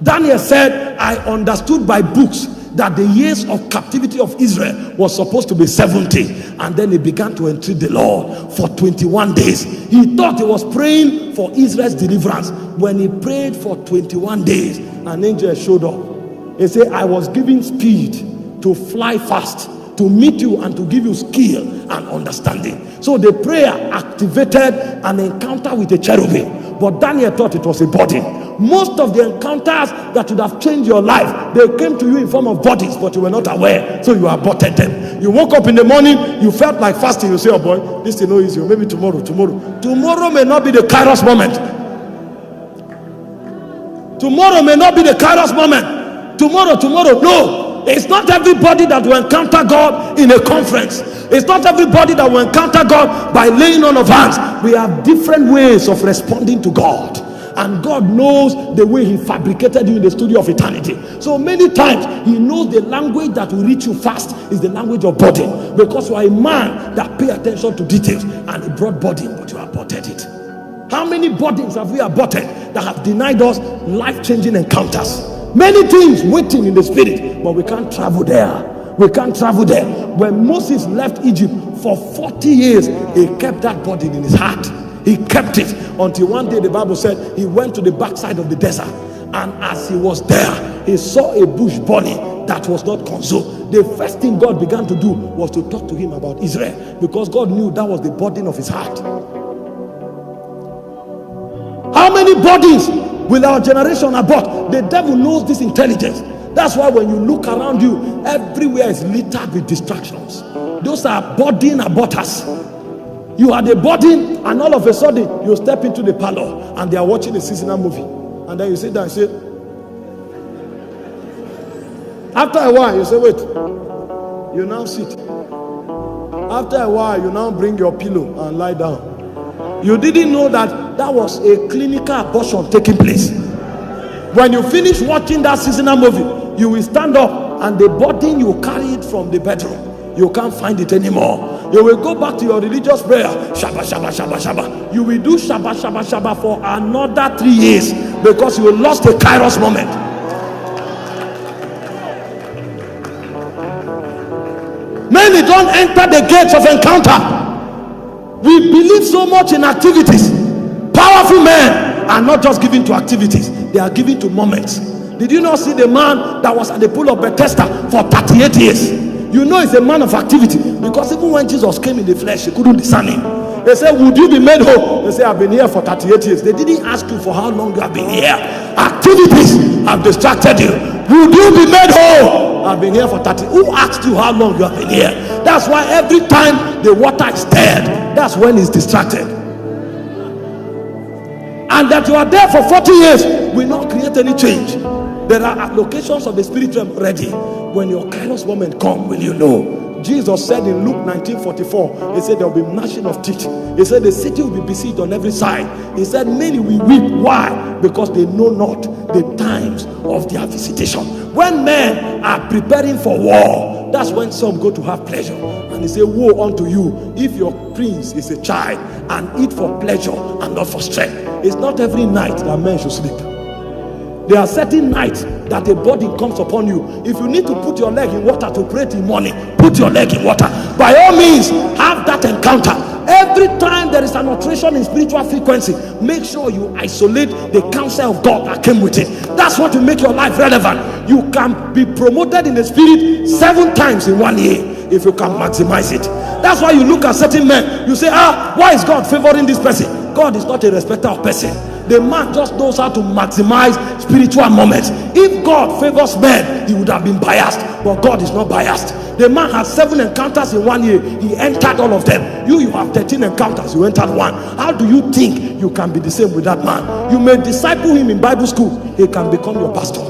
Daniel said, I understood by books that the years of captivity of Israel was supposed to be 70, and then he began to entreat the Lord for 21 days. He thought he was praying for Israel's deliverance. When he prayed for 21 days, an angel showed up. He said, I was given speed to fly fast, to meet you and to give you skill and understanding. So the prayer activated an encounter with a cherubim, but Daniel thought it was a body. Most of the encounters that would have changed your life, they came to you in form of bodies, but you were not aware, so you aborted them. You woke up in the morning, you felt like fasting, you say, oh boy, this is no easy, maybe tomorrow may not be the Kairos moment. Tomorrow may not be the Kairos moment. Tomorrow, no. It's not everybody that will encounter God in a conference. It's not everybody that will encounter God by laying on of hands. We have different ways of responding to God, and God knows the way he fabricated you in the studio of eternity. So many times he knows the language that will reach you fast is the language of body, because you are a man that pay attention to details, and he brought body, but you aborted it. How many bodies have we aborted that have denied us life-changing encounters? Many things waiting in the spirit, but we can't travel there. We can't travel there. When Moses left Egypt for 40 years, he kept that body in his heart. He kept it until one day the Bible said he went to the backside of the desert, and as he was there, he saw a bush burning that was not consumed. The first thing God began to do was to talk to him about Israel, because God knew that was the burden of his heart. How many bodies will our generation abort? The devil knows this intelligence. That's why when you look around you, everywhere is littered with distractions. Those are burden aborters. You are the burden, and all of a sudden you step into the parlor and they are watching a seasonal movie, and then you sit down and say, after a while you say, wait, you now sit. After a while you now bring your pillow and lie down. You didn't know that was a clinical abortion taking place. When you finish watching that seasonal movie, you will stand up, and the burden you carried from the bedroom, you can't find it anymore. You will go back to your religious prayer, Shabba, Shabba, Shabba, Shabba. You will do Shabba, Shabba, Shabba for another 3 years, because you lost the Kairos moment. Many don't enter the gates of encounter. We believe so much in activities. Powerful men are not just given to activities, they are given to moments. Did you not see the man that was at the pool of Bethesda for 38 years? You know he's a man of activity, because even when Jesus came in the flesh, he couldn't discern him. They said, would you be made whole? They said, I've been here for 38 years. They didn't ask you for how long you have been here. Activities have distracted you. Would you be made whole? I've been here for 30. Who asked you how long you have been here? That's why every time the water is stirred, that's when he's distracted. And that you are there for 40 years will not create any change. There are locations of the spirit realm ready. When your Kairos moment come, will you know? Jesus said in Luke 19:44, he said there will be gnashing of teeth. He said the city will be besieged on every side. He said many will weep. Why? Because they know not the times of their visitation. When men are preparing for war, that's when some go to have pleasure. And he said, woe unto you if your prince is a child and eat for pleasure and not for strength. It's not every night that men should sleep. There are certain nights that a burden comes upon you. If you need to put your leg in water to pray till morning, put your leg in water. By all means, have that encounter. Every time there is an alteration in spiritual frequency, make sure you isolate the counsel of God that came with it. That's what will make your life relevant. You can be promoted in the spirit 7 times in 1 year if you can maximize it. That's why you look at certain men, you say, why is God favoring this person? God is not a respecter of person. The man just knows how to maximize spiritual moments. If God favors men, he would have been biased, but God is not biased. The man has 7 encounters in 1 year. He entered all of them. You have 13 encounters. You entered 1. How do you think you can be the same with that man? You may disciple him in Bible school. He can become your pastor.